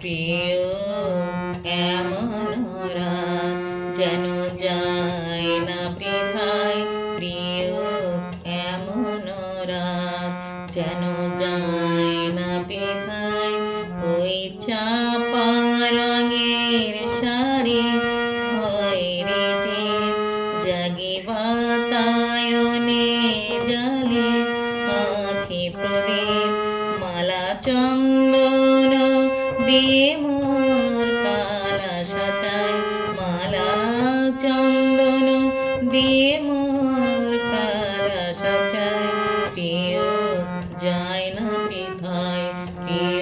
প্রিয় এমন রাত যেন যায় না বৃথায়, প্রিয় এমন রাত যেন যায় না বৃথায়। ওই চাপা রঙের শাড়ি খয়েরি জাগি বাতায়নে জালে আঁখি প্রদীপ মালা চন্দন দিয়ে মোর কালা সাজায়, মালা চন্দন দিয়ে মোর কালা সাজায়। প্রিয় যায় না বৃথায়, প্রিয়